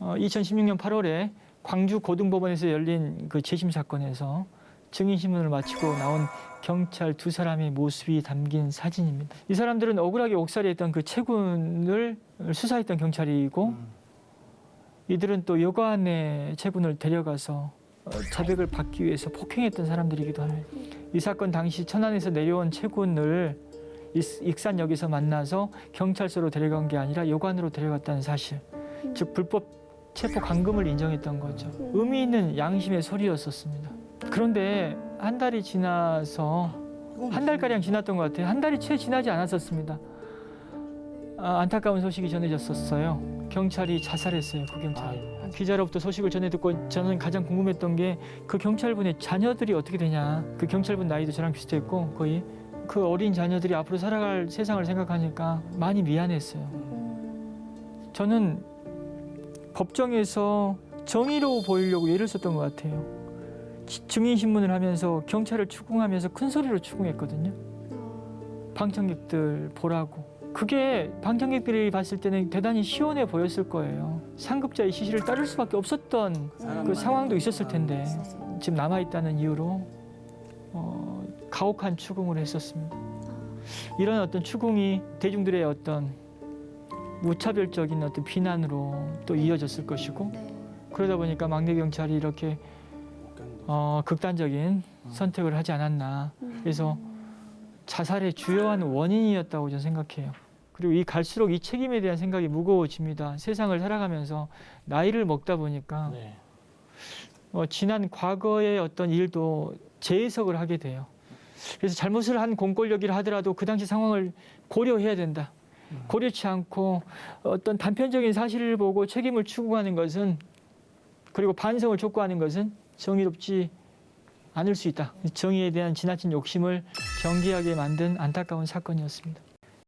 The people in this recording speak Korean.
2016년 8월에 광주 고등법원에서 열린 그 재심 사건에서 증인 신문을 마치고 나온 경찰 두 사람의 모습이 담긴 사진입니다. 이 사람들은 억울하게 옥살이했던 그 채군을 수사했던 경찰이고 이들은 또 여관에 채군을 데려가서 자백을 받기 위해서 폭행했던 사람들이기도 합니다. 이 사건 당시 천안에서 내려온 채군을 익산역에서 만나서 경찰서로 데려간 게 아니라 여관으로 데려갔다는 사실, 즉 불법 체포 감금을 인정했던 거죠. 의미 있는 양심의 소리였었습니다. 그런데 한 달이 지나서 한 달가량 지났던 것 같아요. 한 달이 채 지나지 않았었습니다. 안타까운 소식이 전해졌었어요. 경찰이 자살했어요. 그 경찰. 기자로부터 소식을 전해 듣고 저는 가장 궁금했던 게 그 경찰분의 자녀들이 어떻게 되냐. 그 경찰분 나이도 저랑 비슷했고 거의 그 어린 자녀들이 앞으로 살아갈 세상을 생각하니까 많이 미안했어요. 저는 법정에서 정의로워 보이려고 예를 썼던 것 같아요. 증인신문을 하면서 경찰을 추궁하면서 큰 소리로 추궁했거든요. 방청객들 보라고. 그게 방청객들이 봤을 때는 대단히 시원해 보였을 거예요. 상급자의 시시를 따를 수밖에 없었던 그 상황도 있었을 텐데 지금 남아있다는 이유로 가혹한 추궁을 했었습니다. 이런 어떤 추궁이 대중들의 어떤 무차별적인 어떤 비난으로 또 이어졌을 것이고 그러다 보니까 막내 경찰이 이렇게 극단적인 선택을 하지 않았나. 그래서 자살의 주요한 원인이었다고 저는 생각해요. 그리고 이 갈수록 이 책임에 대한 생각이 무거워집니다. 세상을 살아가면서 나이를 먹다 보니까 지난 과거의 어떤 일도 재해석을 하게 돼요. 그래서 잘못을 한 공권력이라 하더라도 그 당시 상황을 고려해야 된다. 고려치 않고 어떤 단편적인 사실을 보고 책임을 추구하는 것은 그리고 반성을 촉구하는 것은 정의롭지 않을 수 있다. 정의에 대한 지나친 욕심을 경계하게 만든 안타까운 사건이었습니다.